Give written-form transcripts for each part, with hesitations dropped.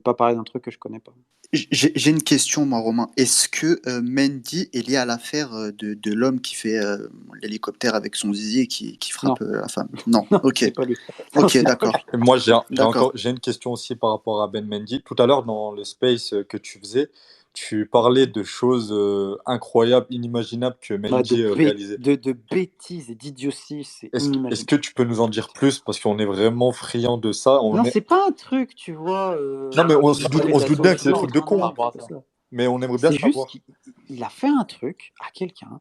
Pas parler d'un truc que je connais pas. J'ai une question, moi, Romain. Est-ce que Mendy est lié à l'affaire de l'homme qui fait l'hélicoptère avec son zizi et qui frappe Non. la femme? Non. Non, Ok. c'est pas lui. Non, Ok, c'est pas d'accord. lui. Et moi, D'accord. j'ai une question aussi par rapport à Ben Mendy. Tout à l'heure, dans le space que tu faisais, tu parlais de choses incroyables, inimaginables que Bah, Mendy réalisait. de bêtises et d'idioties, c'est Est-ce inimaginable. que tu peux nous en dire plus? Parce qu'on est vraiment friand de ça. Non, c'est pas un truc, tu vois. Non, mais on se doute bien que c'est des Non, trucs de non, con, non, hein. c'est pas ça. Mais on aimerait bien C'est juste savoir. qu'il a fait un truc à quelqu'un,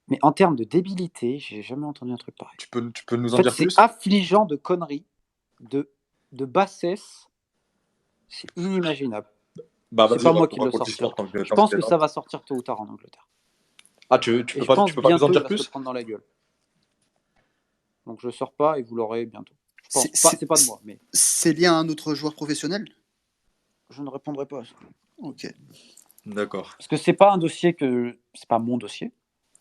mais en termes de débilité, j'ai jamais entendu un truc pareil. Tu peux nous En en fait, dire c'est plus? affligeant de conneries, de bassesse, c'est inimaginable. Bah, C'est vas-y, pas moi qui le raconte sortira. l'histoire tant que Je pense t'es que là. ça va sortir tôt ou tard en Angleterre. Ah, Et je pense tu peux pas nous en bientôt il dire va se le plus? prendre dans la gueule. Donc je le sors pas et vous l'aurez bientôt. Je pense C'est pas, c'est- c'est pas de moi, mais c'est lié à un autre joueur professionnel? je ne répondrai pas à ça. Ok. D'accord. Parce que c'est pas un dossier c'est pas mon dossier.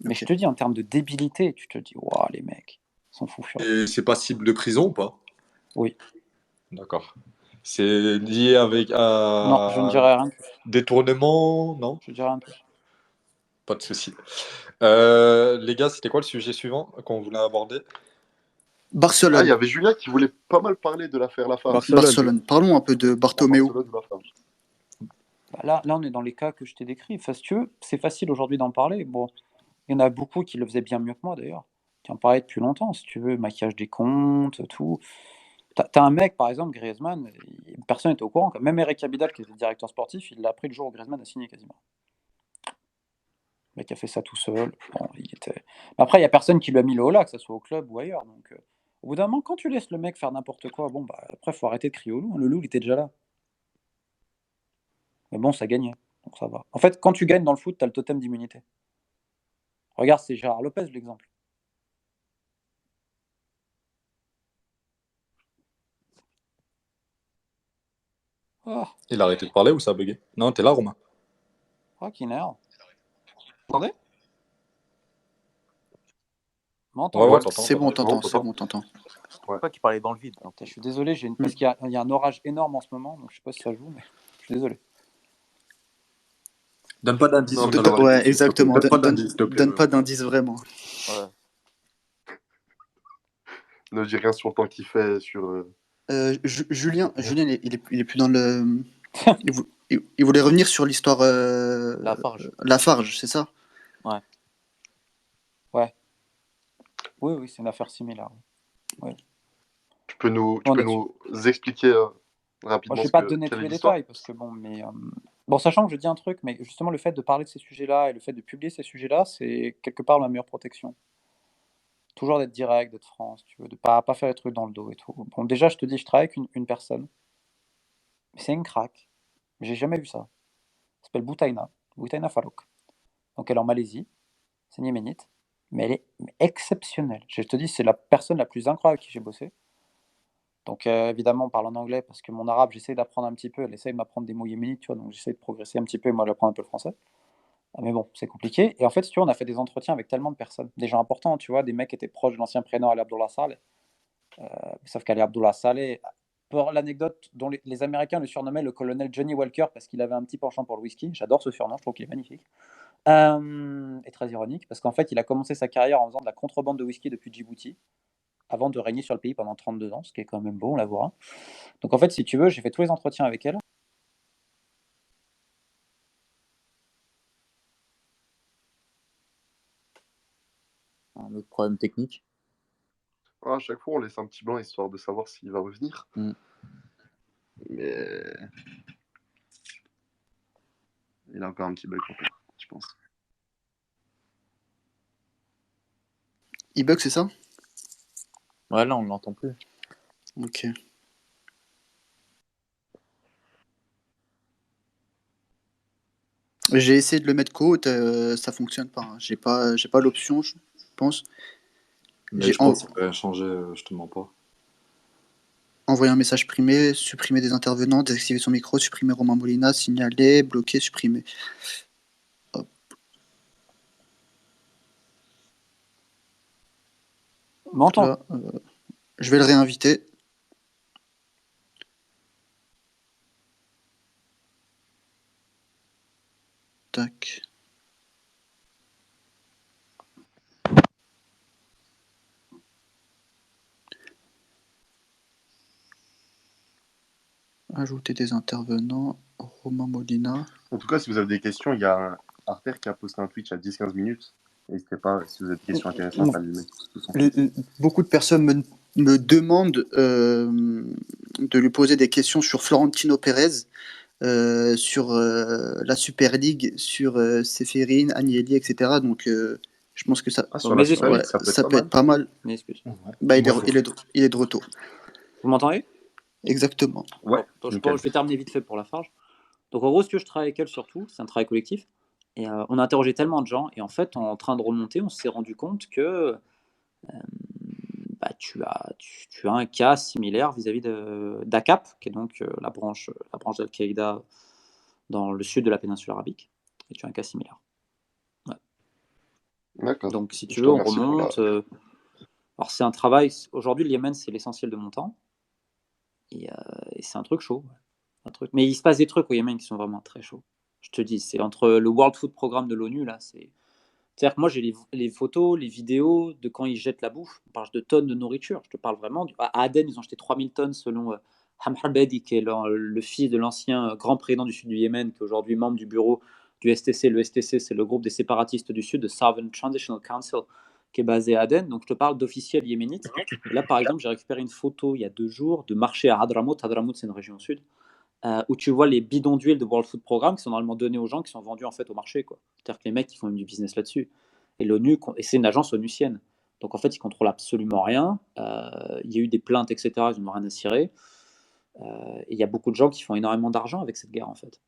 Mais Ok. je te dis, en termes de débilité, tu te dis, waouh, les mecs, ils sont fous furieux. Et c'est passible de prison ou pas? Oui. D'accord. C'est lié avec Non, je ne dirai rien de plus. détournement? Non? Je dirai rien de plus. Pas de souci. Les gars, c'était quoi le sujet suivant qu'on voulait aborder? Ah, il y Barcelone. avait Julien qui voulait pas mal parler de l'affaire Lafarge. Barcelone. Parlons un peu de La Bartomeu. Barcelone de Lafarge. Bah là, on est dans les cas que je t'ai décrits. Enfin, si tu veux, c'est facile aujourd'hui d'en parler. Bon, il y en a beaucoup qui le faisaient bien mieux que moi, d'ailleurs, qui en parlaient depuis longtemps, si tu veux, maquillage des comptes, tout. T'as un mec, par exemple, Griezmann, personne n'était au courant. Même Eric Abidal, qui était directeur sportif, il l'a appris le jour où Griezmann a signé quasiment. Le mec a fait ça tout seul. Bon, après, il n'y a personne qui lui a mis le holà, que ce soit au club ou ailleurs. Donc, au bout d'un moment, quand tu laisses le mec faire n'importe quoi, bon, bah, après, il faut arrêter de crier au loup. Le loup, il était déjà là. Mais bon, ça gagnait. Donc ça va. En fait, quand tu gagnes dans le foot, tu as le totem d'immunité. Regarde, c'est Gérard Lopez, l'exemple. Oh, Il a arrêté de parler ou ça a bugué? Non, t'es là, Romain? fucking hell. Attendez. Ouais, t'entends. C'est bon, t'entends. t'entends. Je crois qu'il parlait dans le vide. Je suis désolé, parce qu'il y a un orage énorme en ce moment, donc je sais pas si ça joue, mais je suis désolé. Donne pas d'indice. Non, sur mais ta Ouais, localité, s'il te plaît. exactement. Donne pas d'indice, s'il te plaît. Donne pas d'indice vraiment. Ouais. ne dis rien sur le temps qu'il fait, sur... Julien, il est plus dans le. Il voulait revenir sur l'histoire Lafarge, c'est ça? Ouais. Oui, c'est une affaire similaire. Tu peux nous Là-dessus. expliquer rapidement Moi, je vais pas te donner quelle tous est les l'histoire? détails, parce que bon, mais bon, sachant que je dis un truc, mais justement, le fait de parler de ces sujets-là et le fait de publier ces sujets-là, c'est quelque part la meilleure protection. Toujours d'être direct, d'être franc, si tu veux, de pas faire les trucs dans le dos et tout. Bon, déjà, je te dis, je travaille avec une personne, mais c'est une craque. J'ai jamais vu ça. Elle s'appelle Boutaina Falok. Donc, elle est en Malaisie, c'est une Yéménite, mais elle est exceptionnelle. Je te dis, c'est la personne la plus incroyable avec qui j'ai bossé. Donc, évidemment, on parle en anglais parce que mon arabe, j'essaie d'apprendre un petit peu. Elle essaie de m'apprendre des mots yéménites, tu vois, donc j'essaie de progresser un petit peu et moi, j'apprends un peu le français. Mais bon, c'est compliqué. Et en fait, si tu vois, on a fait des entretiens avec tellement de personnes, des gens importants, tu vois, des mecs qui étaient proches de l'ancien prénom Ali Abdullah Saleh. Sauf qu'Ali Abdullah Saleh, pour l'anecdote, dont les Américains le surnommaient le colonel Johnny Walker parce qu'il avait un petit penchant pour le whisky. J'adore ce surnom, je trouve qu'il est magnifique. Et très ironique, parce qu'en fait, il a commencé sa carrière en faisant de la contrebande de whisky depuis Djibouti, avant de régner sur le pays pendant 32 ans, ce qui est quand même beau, on la voit. Donc en fait, si tu veux, j'ai fait tous les entretiens avec elle. Un autre problème technique. Ah, à chaque fois, on laisse un petit blanc histoire de savoir s'il va revenir. Mm. Mais... il a encore un petit bug, je pense. Il bug, c'est ça? Ouais, là, on ne l'entend plus. Ok. J'ai essayé de le mettre côte, ça fonctionne pas. Hein. J'ai pas l'option, je pense. Mais J'ai je pense que ça va changer, je te mens pas. envoyé un message primé, supprimer des intervenants, désactiver son micro, supprimer Romain Molina, signaler, bloquer, supprimer. Hop. M'entends. Là, je vais le réinviter. Tac. Ajouter des intervenants. Romain Molina. En tout cas, si vous avez des questions, il y a Arter qui a posté un Twitch à 10-15 minutes. N'hésitez pas, si vous avez des questions intéressantes, à les mettre tous ensemble. Beaucoup de personnes me demandent de lui poser des questions sur Florentino Pérez, sur la Super League, sur Séphérine, Agnelli, etc. Donc, je pense que ça, Sur la mes Super League, excuses. ça peut être pas mal. être pas mal. Mes excuses. Bah, Moi, il est de retour. Vous m'entendez? Exactement. Ouais, Bon, je nickel. vais terminer vite fait pour la Farge. Donc en gros, ce que je travaille avec elle surtout, c'est un travail collectif. Et on a interrogé tellement de gens, et en fait, en train de remonter, on s'est rendu compte que tu as un cas similaire vis-à-vis d'ACAP, qui est donc la branche d'Al-Qaïda dans le sud de la péninsule arabique. Et tu as un cas similaire. Ouais. D'accord. Donc si Je tu te veux, on remercie pour remonte. Alors c'est un travail. Aujourd'hui, le Yémen, c'est l'essentiel de mon temps. Et c'est un truc chaud. Un truc. Mais il se passe des trucs au Yémen qui sont vraiment très chauds. Je te dis, c'est entre le World Food Programme de l'ONU, là, c'est-à-dire que moi, j'ai les photos, les vidéos de quand ils jettent la bouffe. On parle de tonnes de nourriture. Je te parle vraiment. À Aden, ils ont jeté 3000 tonnes selon Hamar Bedi, qui est le fils de l'ancien grand président du sud du Yémen, qui est aujourd'hui membre du bureau du STC. Le STC, c'est le groupe des séparatistes du sud, de Southern Transitional Council, qui est basé à Aden. Donc, je te parle d'officiels yéménites. Et là, par exemple, j'ai récupéré une photo il y a 2 jours de marché à Hadramout. Hadramout, c'est une région au sud. Où tu vois les bidons d'huile de World Food Programme qui sont normalement donnés aux gens qui sont vendus en fait au marché, quoi. C'est-à-dire que les mecs ils font du business là-dessus. Et l'ONU, et c'est une agence onusienne. Donc en fait ils contrôlent absolument rien. Il y a eu des plaintes, etc. Ils n'ont rien à cirer. Et il y a beaucoup de gens qui font énormément d'argent avec cette guerre en fait.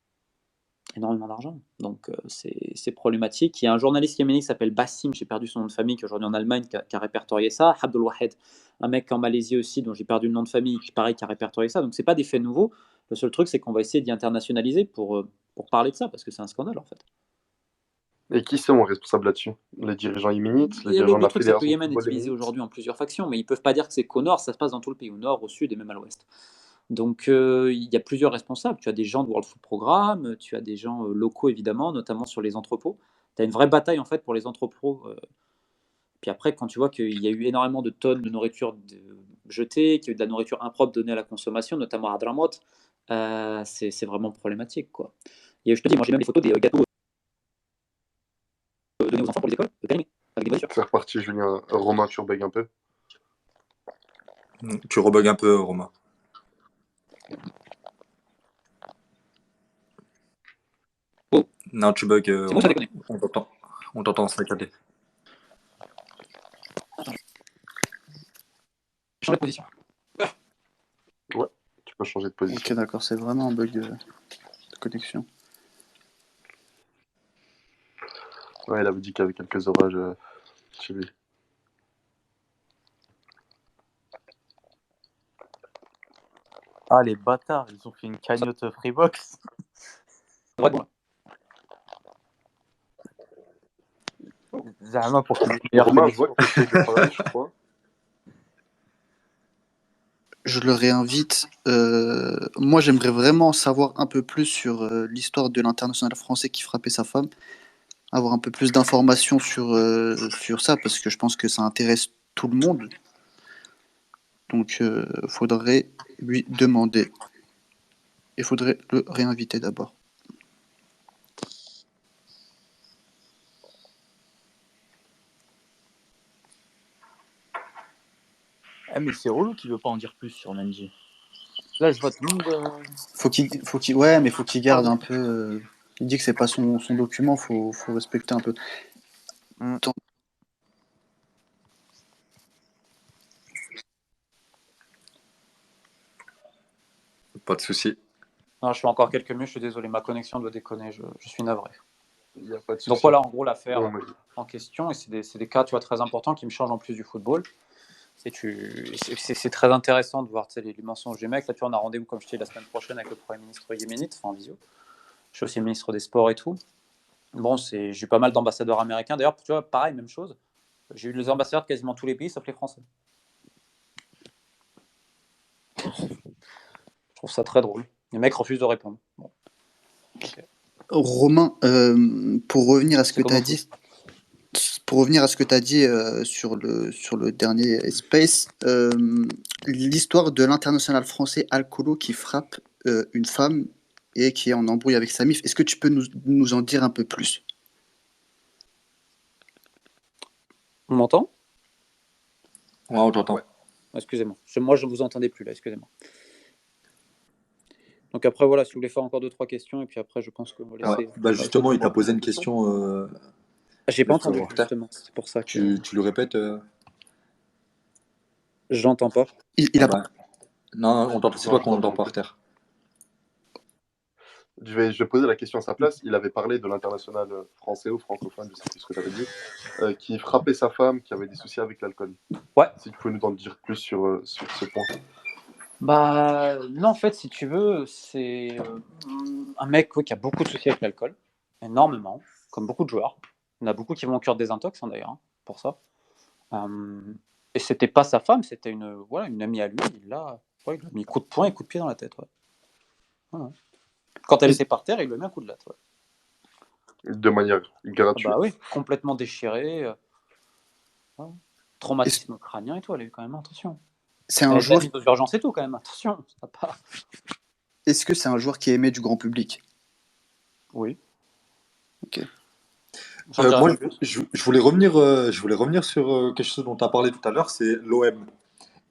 Énormément d'argent. Donc c'est problématique. Il y a un journaliste yéménite qui s'appelle Bassim, j'ai perdu son nom de famille, qui est aujourd'hui en Allemagne, qui a répertorié ça. Abdul Wahed, un mec en Malaisie aussi, dont j'ai perdu le nom de famille, qui pareil, qui a répertorié ça. Donc c'est pas des faits nouveaux. Le seul truc, c'est qu'on va essayer d'y internationaliser pour parler de ça, parce que c'est un scandale en fait. Et qui sont responsables là-dessus? Les dirigeants yéménites, les dirigeants de Le la truc, c'est que le Fédération de Yémen est football divisé yéménite? aujourd'hui en plusieurs factions, mais ils peuvent pas dire que c'est qu'au nord, ça se passe dans tout le pays, au nord, au sud et même à l'ouest. Donc il y a plusieurs responsables. Tu as des gens de World Food Programme, tu as des gens locaux évidemment, notamment sur les entrepôts. Tu as une vraie bataille en fait pour les entrepôts. Puis après, quand tu vois qu'il y a eu énormément de tonnes de nourriture jetées, qu'il y a eu de la nourriture impropre donnée à la consommation, notamment à Hadramaut, c'est vraiment problématique, quoi. Et je te dis, moi j'ai même des photos des gâteaux donnés aux enfants pour les écoles, périmés, avec des voitures. C'est reparti, Julien. Romain, tu rebug un peu. tu rebugs un peu, Romain. Oh. Non, tu bugs. C'est bon, ça déconne. On t'entend saccader. Change de position. Ouais, tu peux changer de position. Ok, d'accord, c'est vraiment un bug de connexion. Ouais, il avait dit qu'il y avait quelques orages chez lui. Ah, les bâtards, ils ont fait une cagnotte Freebox. Ouais, bon, là. Zama pour qu'ils aient une meilleure Romain, je vois connexion. que tu essayes de parler, je crois. Je le réinvite. Moi, j'aimerais vraiment savoir un peu plus sur l'histoire de l'international français qui frappait sa femme. Avoir un peu plus d'informations sur ça, parce que je pense que ça intéresse tout le monde. Donc, faudrait lui demander. Il faudrait le réinviter d'abord. Eh, mais c'est relou qu'il veut pas en dire plus sur Mendy. Là, je vois tout le monde. Ouais, mais faut qu'il garde un peu. Il dit que c'est pas son document, faut respecter un peu. Pas de souci. Non, je suis encore quelques minutes, je suis désolé, ma connexion doit déconner, je suis navré. Il n'y a pas de souci. Donc voilà, en gros, l'affaire Non, mais- en question, et c'est des cas, tu vois, très importants qui me changent en plus du football. C'est très intéressant de voir les mensonges des mecs. Là, tu vois, on a rendez-vous, comme je te dis, la semaine prochaine avec le Premier ministre yéménite, enfin en visio. Je suis aussi ministre des Sports et tout. Bon, j'ai eu pas mal d'ambassadeurs américains. D'ailleurs, tu vois, pareil, même chose. J'ai eu les ambassadeurs de quasiment tous les pays, sauf les Français. Je trouve ça très drôle. Les mecs refusent de répondre. Bon. Okay. Romain, pour revenir à ce que C'est tu as comment dit, sur le dernier Space, l'histoire de l'international français alcoolo qui frappe une femme et qui est en embrouille avec sa mif, est-ce que tu peux nous en dire un peu plus? On m'entend? Ouais, on t'entend. Ouais. Excusez-moi. Moi, je ne vous entendais plus là, excusez-moi. Donc après, voilà, si vous voulez faire encore 2-3 questions, et puis après, je pense qu'on va Ouais. laisser. Bah justement, il t'a posé une question, J'ai pas le entendu, frère Walter. justement. C'est pour ça que Tu le répètes j'entends pas. Il Ah a bah, non, on t'entend. C'est Non, toi je qu'on entend t'entends par plus. terre. Je vais poser la question à sa place. Il avait parlé de l'international français ou francophone, je sais plus ce que tu avais dit, qui frappait sa femme, qui avait des soucis avec l'alcool. Ouais. Si tu pouvais nous en dire plus sur ce point. Bah, non, en fait, si tu veux, c'est un mec qui a beaucoup de soucis avec l'alcool, énormément, comme beaucoup de joueurs. Il y en a beaucoup qui vont en cure désintox, d'ailleurs, pour ça. Et c'était pas sa femme, c'était une amie à lui. Il l'a mis coup de poing et coup de pied dans la tête. Ouais. Voilà. Quand elle était par terre, il lui a mis un coup de latte. Ouais. De manière gratuite. Bah oui, complètement déchiré. Ouais. Traumatisme crânien et tout, elle a eu quand même, attention. C'est Elle un a été joueur. admise aux urgences et tout, quand même, attention. Ça va pas. Est-ce que c'est un joueur qui est aimé du grand public? Oui. Ok. J'en dirai Moi, pas plus. je voulais revenir sur quelque chose dont tu as parlé tout à l'heure, c'est l'OM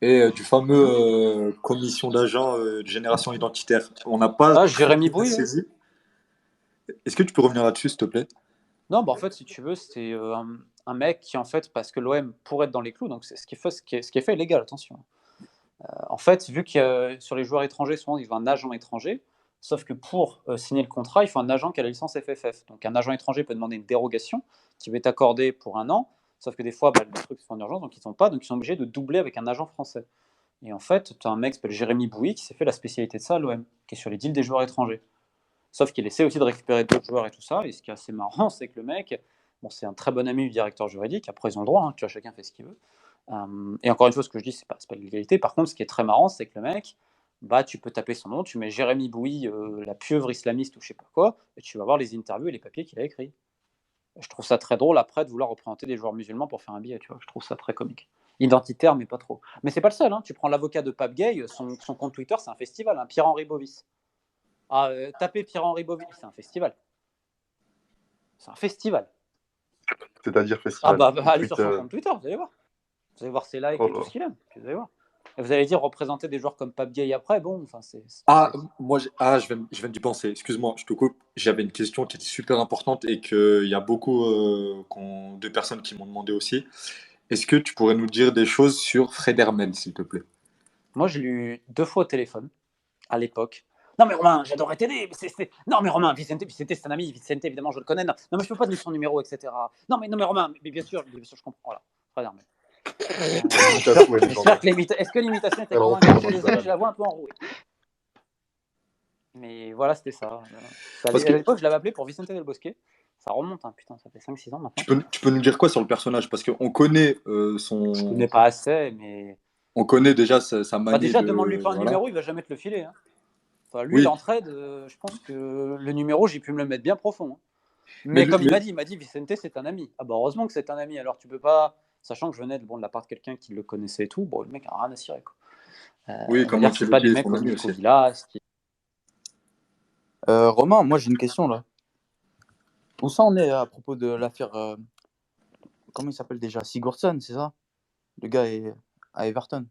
et du fameux commission d'agents de génération identitaire. On n'a pas Ah, très Jérémy bien Bouy, ouais. saisi. Est-ce que tu peux revenir là-dessus, s'il te plaît? Non, bah en fait, si tu veux, c'est un mec qui, en fait, parce que l'OM pourrait être dans les clous, donc c'est ce qui est fait est légal, attention. En fait, vu que sur les joueurs étrangers, souvent, il faut un agent étranger, sauf que pour signer le contrat, il faut un agent qui a la licence FFF. Donc un agent étranger peut demander une dérogation qui va être accordée pour 1 an, sauf que des fois, les trucs sont en urgence, donc ils sont pas, donc ils sont obligés de doubler avec un agent français. Et en fait, tu as un mec qui s'appelle Jérémy Bouy qui s'est fait la spécialité de ça à l'OM, qui est sur les deals des joueurs étrangers. Sauf qu'il essaie aussi de récupérer d'autres joueurs et tout ça. Et ce qui est assez marrant, c'est que le mec, bon, c'est un très bon ami du directeur juridique. Après, ils ont le droit, tu vois, chacun fait ce qu'il veut. Et encore une fois, ce que je dis, c'est pas de l'illégalité. Par contre, ce qui est très marrant, c'est que le mec, bah, tu peux taper son nom, tu mets Jérémy Bouy, la pieuvre islamiste ou je sais pas quoi, et tu vas voir les interviews et les papiers qu'il a écrits. Je trouve ça très drôle après de vouloir représenter des joueurs musulmans pour faire un billet, tu vois. Je trouve ça très comique. Identitaire, mais pas trop. Mais c'est pas le seul, Tu prends l'avocat de Pape Gay, son compte Twitter, c'est un festival, Pierre-Henri Bovis. Taper Pierre-Henri Bovis, c'est un festival. C'est un festival. C'est-à-dire festival. Allez sur son compte Twitter, vous allez voir. Vous allez voir ses likes et tout ce qu'il aime. Vous allez voir. Et vous allez dire représenter des joueurs comme Pape Gay après, bon, enfin c'est. Je viens d'y penser. Excuse-moi, je te coupe. J'avais une question qui était super importante et qu'il y a beaucoup de personnes qui m'ont demandé aussi. Est-ce que tu pourrais nous dire des choses sur Fred Hermel, s'il te plaît? Moi, je l'ai eu 2 fois au téléphone, à l'époque. Non mais Romain, j'adorais t'aider. Non mais Romain, Vicente, c'est un ami. Vicente, évidemment, je le connais. Non, mais je peux pas donner son numéro, etc. Non mais Romain, mais bien sûr, je comprends. Voilà, Fred Hermel. L'imitation est légendaire. Est-ce que l'imitation était Alors, convaincante? on Je suis peut désolé, pas je la vois un peu enrouée. Mais voilà, c'était ça. Parce À que l'époque, je l'avais appelé pour Vicente Del Bosque. Ça remonte, putain, ça fait 5-6 ans maintenant. tu peux nous dire quoi sur le personnage? Parce qu'on connaît Je connais pas assez, mais. on connaît déjà sa manière Déjà, de. demande-lui pas un Voilà. numéro, il va jamais te le filer. Enfin, lui, Oui, l'entraide, je pense que le numéro, j'ai pu me le mettre bien profond. Mais comme il m'a dit, Vicente, c'est un ami. Ah bah heureusement que c'est un ami. Alors tu peux pas, sachant que je venais de la part de quelqu'un qui le connaissait et tout, bon, le mec a rien à cirer, quoi. oui, On va comment dire que c'est pas des évoquer mecs son comme ami Nico aussi. Villas. Romain, moi j'ai une question là. Où ça en est à propos de l'affaire. Comment il s'appelle déjà? Sigurdsson, c'est ça? Le gars est à Everton.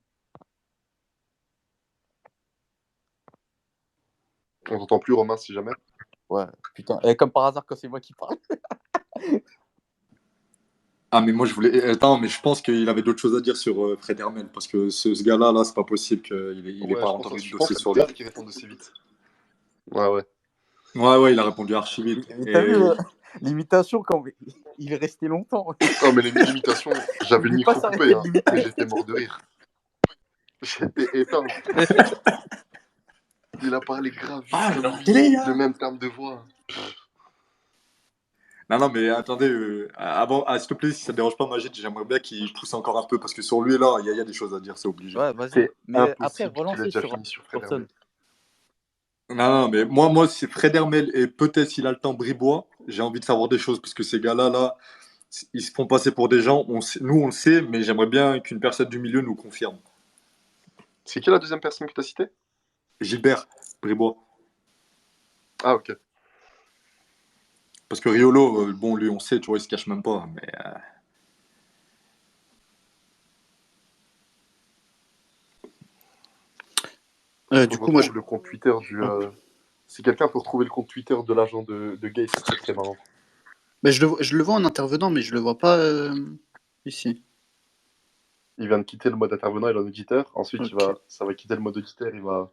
On t'entend plus, Romain, si jamais. Ouais, putain. Et comme par hasard, quand c'est moi qui parle. Ah, mais moi je voulais. Attends, mais je pense qu'il avait d'autres choses à dire sur Fred Hermel. Parce que ce gars-là, là, c'est pas possible qu'il ait Ouais, pas je entendu pense, le je pense dossier que sur c'est lui. rare qu'il réponde aussi vite. Ouais. Ouais, il a répondu archi vite. Mais t'as vu l'imitation quand il est resté longtemps. Non, mais l'imitation, j'avais Il le peut pas micro coupé, s'arrêter de l'imiter. et j'étais mort de rire. J'étais éteint. Il a parlé grave vite, Ah, comme la lui, télé, le même terme de voix. Non, mais attendez, avant, s'il te plaît, si ça te dérange pas, Majid, j'aimerais bien qu'il pousse encore un peu, parce que sur lui, là, il y a des choses à dire, c'est obligé. Ouais, vas-y. C'est Mais après, impossible qu'il ait relancez déjà sur fini sur Fred Sigurdsson. Hermel. Non, mais moi, c'est Fred Hermel et peut-être s'il a le temps, Bribois. J'ai envie de savoir des choses parce que ces gars-là, là, ils se font passer pour des gens. Nous, on le sait, mais j'aimerais bien qu'une personne du milieu nous confirme. C'est qui la deuxième personne que tu as citée? Gilbert, Bribois. Ah, ok. Parce que Riolo, bon, lui, on sait, tu vois, il se cache même pas. Mais Du Je coup, moi, je... retrouve le compte Twitter du. Si quelqu'un peut retrouver le compte Twitter de l'agent de Gay, c'est très très marrant. Ben, je le vois en intervenant, mais je le vois pas ici. Il vient de quitter le mode intervenant, il est en auditeur. Ensuite, Ok. ça va quitter le mode auditeur, il va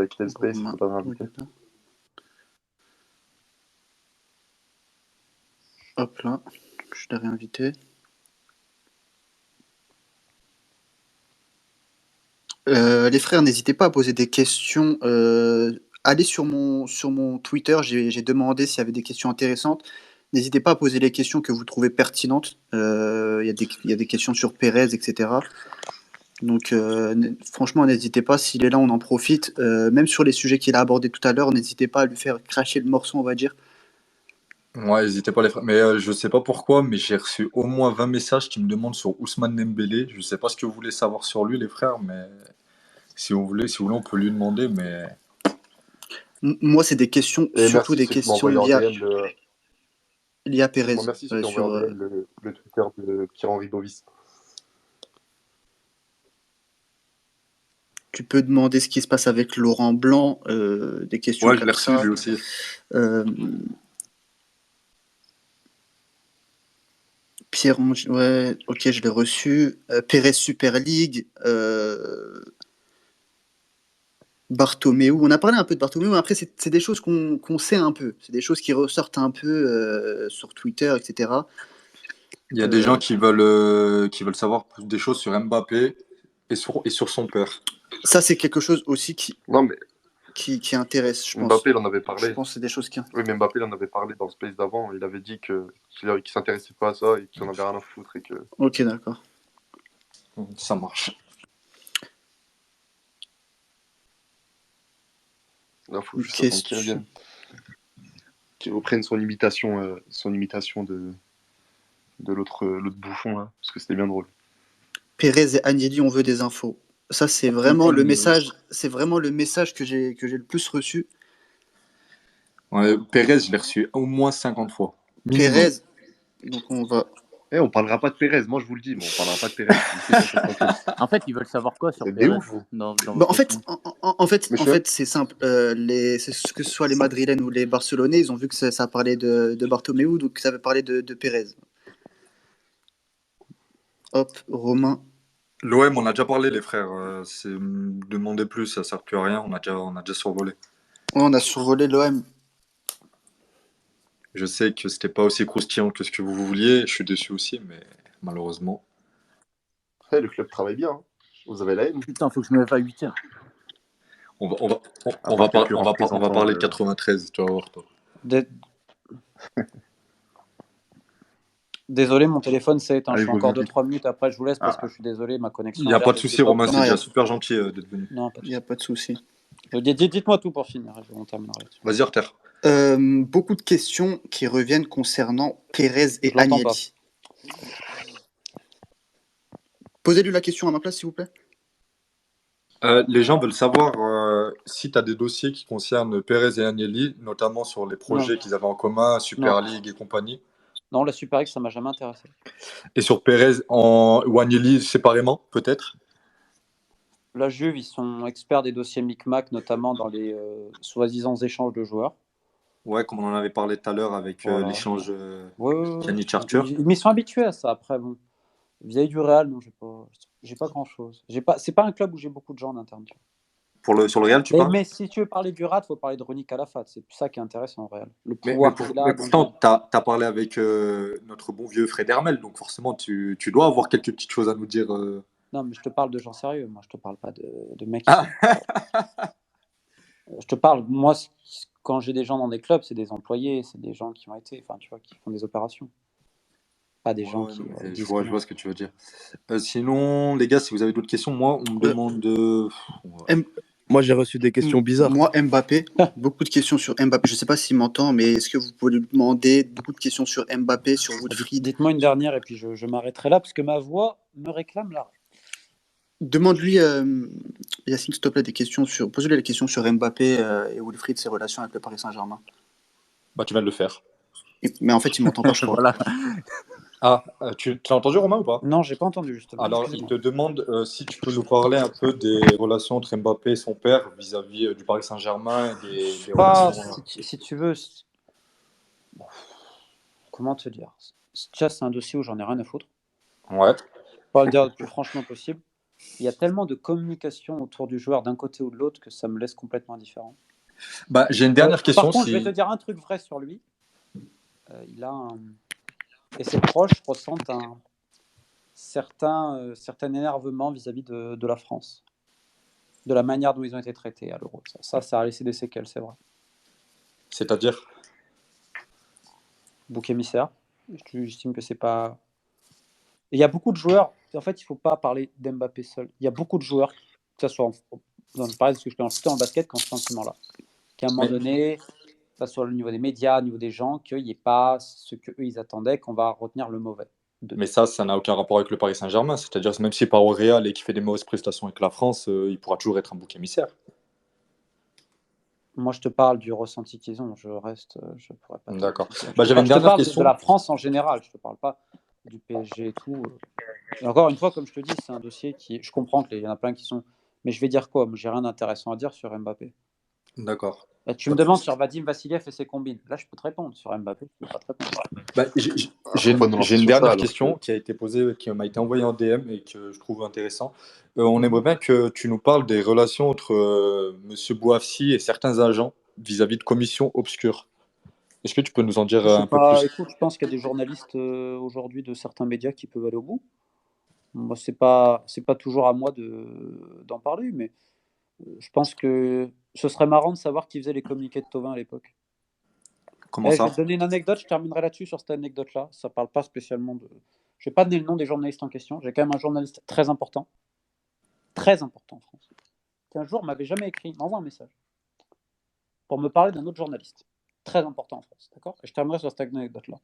quitter le space, il Romain faudra l'inviter. Oliva. Hop là, je l'ai réinvité. Les frères, n'hésitez pas à poser des questions. Allez sur mon Twitter, j'ai demandé s'il y avait des questions intéressantes. N'hésitez pas à poser les questions que vous trouvez pertinentes. Il y a des questions sur Pérez, etc. Donc, franchement, n'hésitez pas. S'il est là, on en profite. Même sur les sujets qu'il a abordés tout à l'heure, n'hésitez pas à lui faire cracher le morceau, on va dire. ouais, n'hésitez pas les frères. Mais je sais pas pourquoi, mais j'ai reçu au moins 20 messages qui me demandent sur Ousmane Dembélé. Je sais pas ce que vous voulez savoir sur lui, les frères, mais si vous voulez, on peut lui demander. Mais Moi, c'est des questions, Et surtout merci des ceux qui m'ont questions envoyé en DM liées à excuse-moi, Pérez. merci ceux qui ont envoyé en DM le Twitter de Pierre-Henri Bovis. Tu peux demander ce qui se passe avec Laurent Blanc, des questions ouais, je l'ai comme reçu ça. lui aussi. Euh, Pierre, ouais, ok, je l'ai reçu. Pérez Super League, Bartomeu. On a parlé un peu de Bartomeu, mais après, c'est des choses qu'on sait un peu. C'est des choses qui ressortent un peu sur Twitter, etc. Il y a des gens qui veulent savoir des choses sur Mbappé et sur son père. Ça, c'est quelque chose aussi Non, mais qui intéresse, je pense. Mbappé, il en avait Je parlé. pense que c'est des choses qui... Oui, mais Mbappé, il en avait parlé dans le space d'avant. Il avait dit qu'il s'intéressait pas à ça et qu'il en avait rien à foutre et que. Ok, d'accord. Ça marche. Là, faut Une juste attendre qu'il question. revienne. Qu'il reprenne son imitation de l'autre bouffon, là. Parce que c'était bien drôle. Pérez et Agnelli, on veut des infos. Ça, c'est vraiment le message. C'est vraiment le message que j'ai le plus reçu. Ouais, Pérez, je l'ai reçu au moins 50 fois. Minimum. Pérez, donc on va. On parlera pas de Pérez, moi je vous le dis, mais on parlera pas de Pérez. En fait, ils veulent savoir quoi sur C'est des Pérez ouf, vous. dans Bah, vos questions. en fait, Monsieur c'est simple. Que ce soit les Madrilènes ou les Barcelonais, ils ont vu que ça parlait de Bartomeu, donc ça veut parler de Pérez. Hop, Romain. L'OM, on a déjà parlé, les frères. Demander plus, ça sert plus à rien. On a déjà survolé. Ouais, on a survolé l'OM. Je sais que c'était pas aussi croustillant que ce que vous vouliez. Je suis déçu aussi, mais malheureusement. Le club travaille bien. Hein. Vous avez la haine. Putain, faut que je me lève à 8h. On va, on va, on, À on part va, par- quelques on va, par- on va représentants. parler de 93, tu vas voir, toi. Désolé, mon téléphone s'est éteint. Allez, Je suis je encore reviens. 2-3 minutes. Après, je vous laisse parce Ah. que je suis désolé, ma connexion. Il n'y a a pas l'air de souci, top. Romain, c'est Non, déjà y a- super gentil d'être venu. Non, pas de Il n'y a pas de souci. Dites-moi tout pour finir. On terminera là-dessus. Vas-y, Arthur. Beaucoup de questions qui reviennent concernant Pérez et Je l'entends Agnelli. Posez-lui la question à ma place, s'il vous plaît. Les gens veulent savoir si tu as des dossiers qui concernent Pérez et Agnelli, notamment sur les projets qu'ils avaient en commun, Super League et compagnie. Non, la Super League, ça m'a jamais intéressé. Et sur Pérez ou Agnelli séparément, peut-être. La Juve, ils sont experts des dossiers micmac, notamment dans les soi-disant échanges de joueurs. Ouais, comme on en avait parlé tout à l'heure avec Voilà. l'échange Ouais. Pjanic Arthur. Ils sont habitués à ça. Après, bon, vieille du Real, non, j'ai pas grand-chose. C'est pas un club où j'ai beaucoup de gens en interne. Sur le Real, tu parles. Mais si tu veux parler du Real, il faut parler de Ronny Calafat. C'est ça qui est intéressant au Real. Le Mais pouvoir qu'il a. pourtant, tu as parlé avec notre bon vieux Fred Hermel, donc forcément, tu dois avoir quelques petites choses à nous dire. Non, mais je te parle de gens sérieux. Moi, je te parle pas de mecs. Ah. Je te parle, moi, quand j'ai des gens dans des clubs, c'est des employés, c'est des gens qui ont été, enfin, tu vois, qui font des opérations. Pas des gens qui. Je vois ce que tu veux dire. Sinon, les gars, si vous avez d'autres questions, moi, on me demande de. Moi, j'ai reçu des questions bizarres. Moi, Mbappé, beaucoup de questions sur Mbappé. Je ne sais pas s'il m'entend, mais est-ce que vous pouvez lui demander beaucoup de questions sur Mbappé, sur Wilfried? Dites-moi une dernière et puis je m'arrêterai là parce que ma voix me réclame l'arrêt. Demande-lui, Yacine, s'il te plaît, pose-lui la question sur Mbappé et Wilfried, ses relations avec le Paris Saint-Germain. Bah, tu viens de le faire. Mais en fait, il m'entend pas, je crois. Voilà. Ah, tu l'as entendu, Romain, ou pas? Non, j'ai pas entendu justement. Alors, il Excusez-moi. te demande si tu peux nous parler un peu des relations entre Mbappé et son père vis-à-vis du Paris Saint-Germain et des Pas, relations. si tu veux, comment te dire? Déjà, c'est un dossier où j'en ai rien à foutre. Ouais. Pas le dire le plus franchement possible. Il y a tellement de communication autour du joueur d'un côté ou de l'autre que ça me laisse complètement indifférent. Bah, j'ai une dernière question. Par contre, je vais te dire un truc vrai sur lui. Il a et ses proches ressentent un certain énervement vis-à-vis de la France, de la manière dont ils ont été traités à l'Euro. Ça a laissé des séquelles, c'est vrai. C'est-à-dire? Bouc émissaire. J'estime que c'est pas. Et il y a beaucoup de joueurs. En fait, il ne faut pas parler d'Mbappé seul. Il y a beaucoup de joueurs, que ce soit pareil, parce que je connais en le basket, qui ont ce sentiment-là. Qu'à un moment donné, que ce soit au niveau des médias, au niveau des gens, qu'il n'y ait pas ce qu'eux ils attendaient, qu'on va retenir le mauvais. Mais ça n'a aucun rapport avec le Paris Saint-Germain. C'est-à-dire, même s'il part au Real et qu'il fait des mauvaises prestations avec la France, il pourra toujours être un bouc émissaire. Moi, je te parle du ressenti qu'ils ont. Je pourrais pas. D'accord. Bah, j'avais une dernière je te question. parle de la France en général. Je te parle pas du PSG et tout. Et encore une fois, comme je te dis, c'est un dossier qui. Je comprends qu'il y en a plein qui sont. Mais je vais dire quoi? Moi, j'ai rien d'intéressant à dire sur Mbappé. D'accord. Bah, tu me demandes sur Vadim Vassiliev et ses combines. Là, je peux te répondre. Sur Mbappé, je peux pas te répondre. Bah, j'ai Faut pas nous lancer une sur dernière ça, alors question que- qui a été posée, qui m'a été envoyée en DM et que je trouve intéressant. On aimerait bien que tu nous parles des relations entre Monsieur Bouafsi et certains agents vis-à-vis de commissions obscures. Est-ce que tu peux nous en dire Je sais un peu pas. plus? Écoute, je pense qu'il y a des journalistes aujourd'hui de certains médias qui peuvent aller au bout. Moi, c'est pas toujours à moi d'en parler, mais je pense que ce serait marrant de savoir qui faisait les communiqués de Thauvin à l'époque. Comment Je ça? vais te donner une anecdote, je terminerai là-dessus sur cette anecdote-là. Ça parle pas spécialement de. Je vais pas donner le nom des journalistes en question. J'ai quand même un journaliste très important en France, qui un jour m'avait jamais écrit, m'envoie un message pour me parler d'un autre journaliste très important en France, d'accord? Et je terminerai sur cette anecdote-là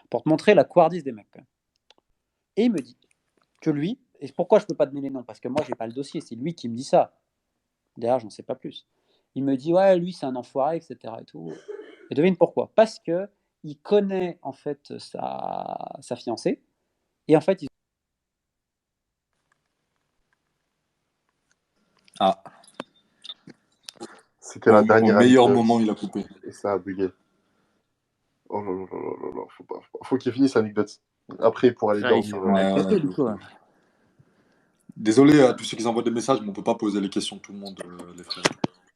pour te montrer la couardise des mecs quand même. Et il me dit que lui, et pourquoi je peux pas donner les noms? Parce que moi j'ai pas le dossier, c'est lui qui me dit ça. D'ailleurs, j'en sais pas plus. Il me dit ouais, lui c'est un enfoiré, etc. Et tout. Et devine pourquoi? Parce que il connaît en fait sa fiancée et en fait Ah, C'était la au dernière meilleur anecdote moment, il a coupé. et ça a bugué. Oh là là là là là là, faut qu'il finisse l'anecdote. Après, pour aller Ah, il dormir. s'en a éclaté, du coup. Désolé à tous ceux qui envoient des messages, mais on peut pas poser les questions de tout le monde, les frères.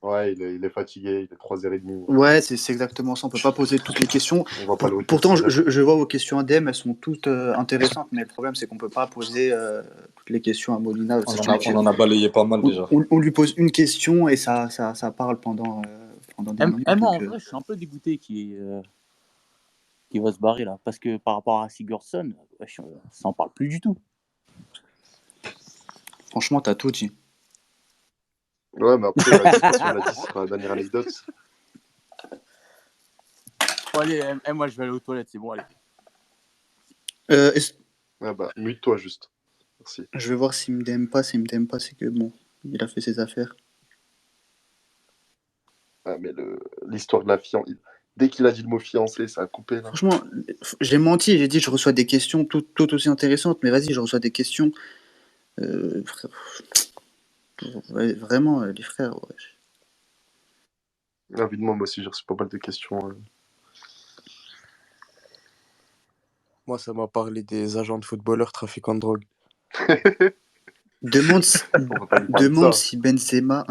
Ouais, il est fatigué, il est 3h30. Ouais, c'est exactement ça. On peut pas poser toutes les questions. On va pas le Pourtant, retenir. je vois vos questions ADM, elles sont toutes intéressantes, mais le problème, c'est qu'on peut pas poser toutes les questions à Molina. On en a balayé pas mal déjà. On lui pose une question et ça parle pendant des minutes. Moi, en donc, vrai, je suis un peu dégoûté qu'il va se barrer là. Parce que par rapport à Sigurdsson, ça en parle plus du tout. franchement, t'as tout dit. Ouais, mais après, la discussion, on l'a dit, ce sera la dernière anecdote. Bon, allez, moi, je vais aller aux toilettes, c'est bon, allez. Ouais, bah, mute-toi juste. Merci. Je vais voir s'il me DM pas. S'il me DM pas, c'est que bon, il a fait ses affaires. Ah, mais l'histoire de la fiancée. Dès qu'il a dit le mot fiancé, ça a coupé là. Franchement, j'ai menti, j'ai dit je reçois des questions tout aussi intéressantes, mais vas-y, je reçois des questions. Ouais, vraiment, les frères, ouais. Évidemment, moi aussi, j'ai reçu pas mal de questions. Moi, ça m'a parlé des agents de footballeurs trafiquants de drogue. Demande On va pas lui parler de ça. si Benzema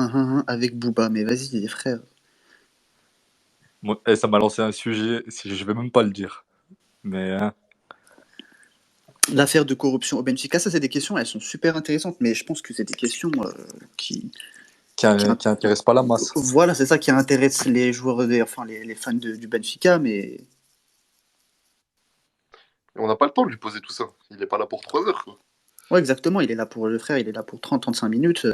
avec Booba, mais vas-y, les frères. Ça m'a lancé un sujet, je vais même pas le dire. Mais L'affaire de corruption au Benfica, ça c'est des questions, elles sont super intéressantes, mais je pense que c'est des questions qui intéresse pas la masse. Voilà, c'est ça qui intéresse les joueurs, les fans du Benfica, mais On n'a pas le temps de lui poser tout ça. Il est pas là pour 3 heures, quoi. ouais, exactement, il est là pour le frère, il est là pour 30-35 minutes.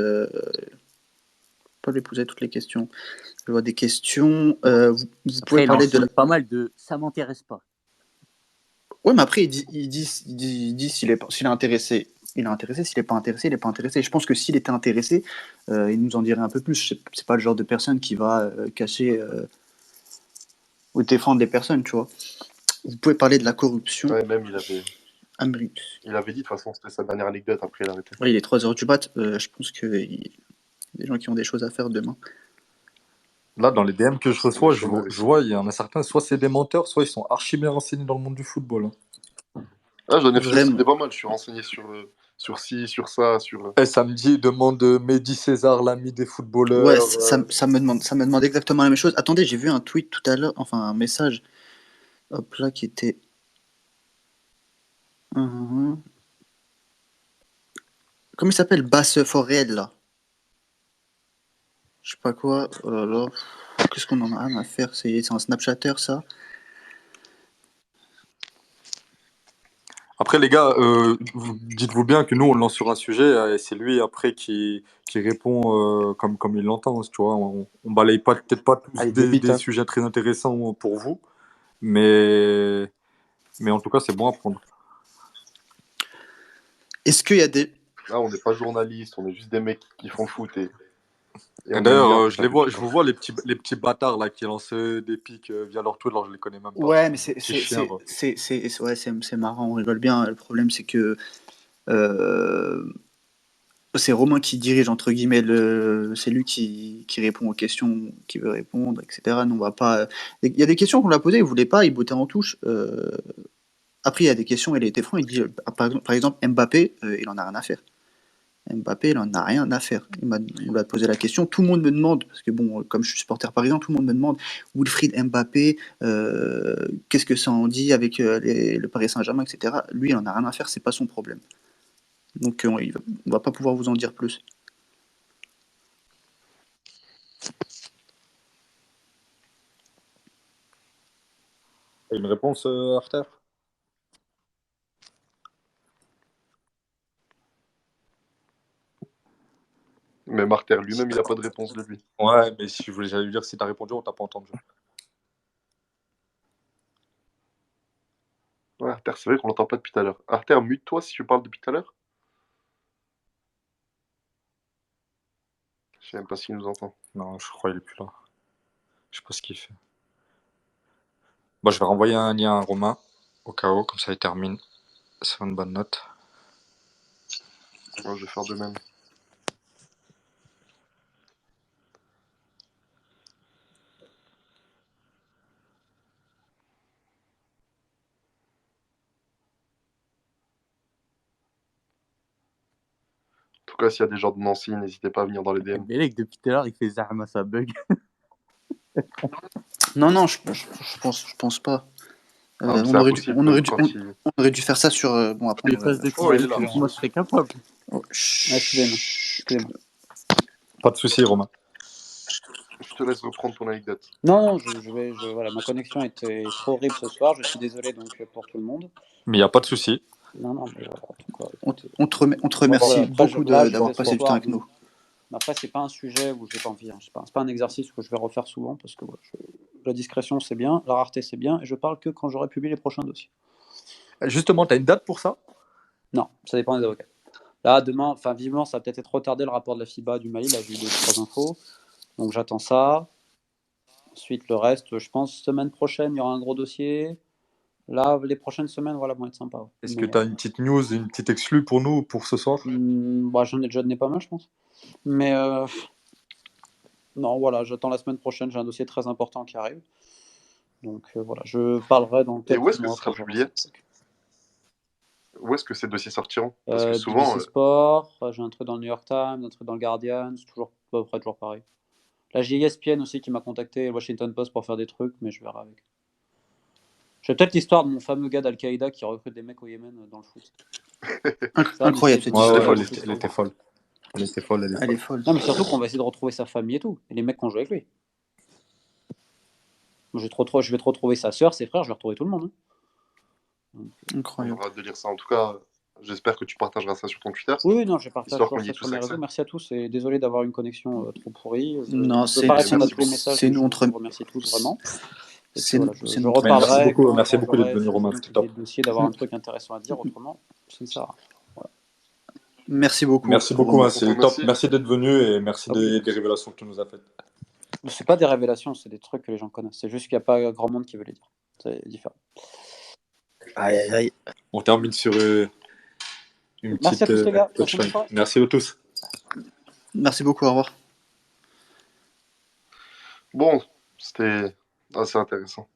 pas lui poser toutes les questions. Je vois des questions. Vous Après, pouvez il parler de la... enseigne pas mal de ça m'intéresse pas. Ouais, mais après, il dit s'il est intéressé. Il est intéressé, s'il n'est pas intéressé, il n'est pas intéressé. Je pense que s'il était intéressé, il nous en dirait un peu plus. C'est pas le genre de personne qui va cacher ou défendre les personnes, tu vois. Vous pouvez parler de la corruption. Ouais, même Amérique. il avait dit, de toute façon, c'était sa dernière anecdote, après il a arrêté. Ouais, il est 3h du mat. Je pense qu'il y a des gens qui ont des choses à faire demain. Là, dans les DM que je reçois, je chômeurs vois, il y en a certains, soit c'est des menteurs, soit ils sont archi bien renseignés dans le monde du football, hein. Ah, j'en ai fait aussi Vraiment. des pas mal. Je suis renseigné sur ci, sur ça, sur. Et samedi, demande Mehdi César, l'ami des Ouais, footballeurs. ça me demande exactement la même chose. Attendez, j'ai vu un tweet tout à l'heure, enfin un message, hop là, qui était. Comment il s'appelle Basse Forel là? Je sais pas quoi. Oh là là. Qu'est-ce qu'on en a rien à faire? C'est un Snapchatter ça? Après, les gars, dites-vous bien que nous, on le lance sur un sujet et c'est lui après qui répond comme il l'entend. Tu vois, on balaye peut-être pas tous Ah, il débite, des hein. sujets très intéressants pour vous, mais en tout cas, c'est bon à prendre. Est-ce qu'il y a des. Ah, on n'est pas journaliste, on est juste des mecs qui font foot et Et on aime d'ailleurs, bien. je vous vois les petits bâtards là qui lancent des pics via leur tweet, alors je les connais même pas. Ouais, mais Petits chiens, quoi. c'est marrant, on rigole bien. Le problème, c'est que c'est Romain qui dirige, entre guillemets, c'est lui qui répond aux questions, qui veut répondre, etc. Nous, on va pas. Il y a des questions qu'on lui a posées, il voulait pas, il bottait en touche. Après, il y a des questions, il a été franc, il dit, par exemple, Mbappé, il en a rien à faire. Mbappé, il en a rien à faire. On lui a posé la question. Tout le monde me demande, parce que bon, comme je suis supporter parisien, tout le monde me demande Wilfried Mbappé, qu'est-ce que ça en dit avec le Paris Saint-Germain, etc. Lui, il en a rien à faire, c'est pas son problème. Donc, on va pas pouvoir vous en dire plus. Une réponse, Arthur? Mais Marter lui-même, il n'a pas de réponse de lui. Ouais, mais si j'allais lui dire si t'as répondu, on t'a pas entendu. Ouais, Arter, c'est vrai qu'on l'entend pas depuis tout à l'heure. Arter, mute-toi si tu parles depuis tout à l'heure. Je sais même pas s'il nous entend. Non, je crois qu'il est plus là. Je sais pas ce qu'il fait. Bon, je vais renvoyer un lien à Romain, au cas où, comme ça il termine sur une bonne note. Moi, je vais faire de même. En tout cas, s'il y a des gens de Nancy, n'hésitez pas à venir dans les DM. Belek, depuis tout à l'heure, il fait Zahma, ça bug. Non, je pense pas. Ah, c'est impossible. On aurait dû faire ça sur. Bon, après, Les phases de Oh, il est là. conversation, moi, je serais capable. Excusez-moi. Pas de souci, Romain. Je te laisse reprendre ton anecdote. Non, voilà, ma connexion était trop horrible ce soir. Je suis désolé donc pour tout le monde. Mais il n'y a pas de souci. Non, mais voilà, en tout cas, on te remercie voilà, après, beaucoup là, je d'avoir vais passé ce du temps soir, avec nous. Mais après, c'est pas un sujet où j'ai pas envie. C'est pas un exercice que je vais refaire souvent parce que voilà, la discrétion c'est bien, la rareté c'est bien, et je parle que quand j'aurai publié les prochains dossiers. Justement, tu as une date pour ça? Non, ça dépend des avocats. Là, demain, vivement, ça va peut-être être retardé le rapport de la FIBA du Mali. Là, j'ai eu 2-3 infos. Donc j'attends ça. Ensuite, le reste, je pense, semaine prochaine, il y aura un gros dossier. Là, les prochaines semaines, voilà, vont être sympas. Est-ce que tu as une petite news, une petite exclue pour nous, pour ce soir? J'en ai déjà donné pas mal, je pense. Mais non, voilà, j'attends la semaine prochaine. J'ai un dossier très important qui arrive. Donc voilà, je parlerai dans quelques mois. Et où est-ce que ce sera publié? Où est-ce que ces dossiers sortiront? Parce que souvent. BBC Sport, j'ai un truc dans le New York Times, un truc dans le Guardian, c'est toujours à peu près toujours pareil. Là, j'ai ESPN aussi qui m'a contacté, le Washington Post pour faire des trucs, mais je verrai avec. J'ai peut-être l'histoire de mon fameux gars d'Al-Qaïda qui recrute des mecs au Yémen dans le foot. Incroyable cette histoire. Elle était folle. Elle était folle. Elle est folle. Non, mais surtout qu'on va essayer de retrouver sa famille et tout, et les mecs qui ont joué avec lui. Je vais te retrouver sa sœur, ses frères, je vais retrouver tout le monde. On Incroyable. aura hâte de lire ça. En tout cas, J'espère que tu partageras ça sur ton Twitter, Oui, non, je partage histoire qu'on toujours y ça ait sur tous mes accès. réseaux. Merci à tous et désolé d'avoir une connexion trop pourrie. Non, Je ne peux pas répondre à merci tous les beaucoup. messages, c'est mais nous je entre vous remercie tous vraiment. Et puis c'est voilà, c'est je notre Mais merci reparlerai beaucoup, quand, merci quand beaucoup d'être j'aurai venu, Romain, fini c'était des top. dossiers, d'avoir un truc intéressant à dire. Autrement, ça ne sert à rien. Voilà. Merci beaucoup. Merci beaucoup, Romain. hein, c'est top. Merci. Merci d'être venu et merci Ah oui, des merci. révélations que tu nous as faites. C'est pas des révélations, c'est des trucs que les gens connaissent. C'est juste qu'il n'y a pas grand monde qui veut les dire. C'est différent. Aïe, aïe, aïe. On termine sur une Merci à petite tous les gars. Passez une bonne touchline. soirée. Merci à tous. Merci beaucoup, au revoir. Bon, c'était assez intéressant.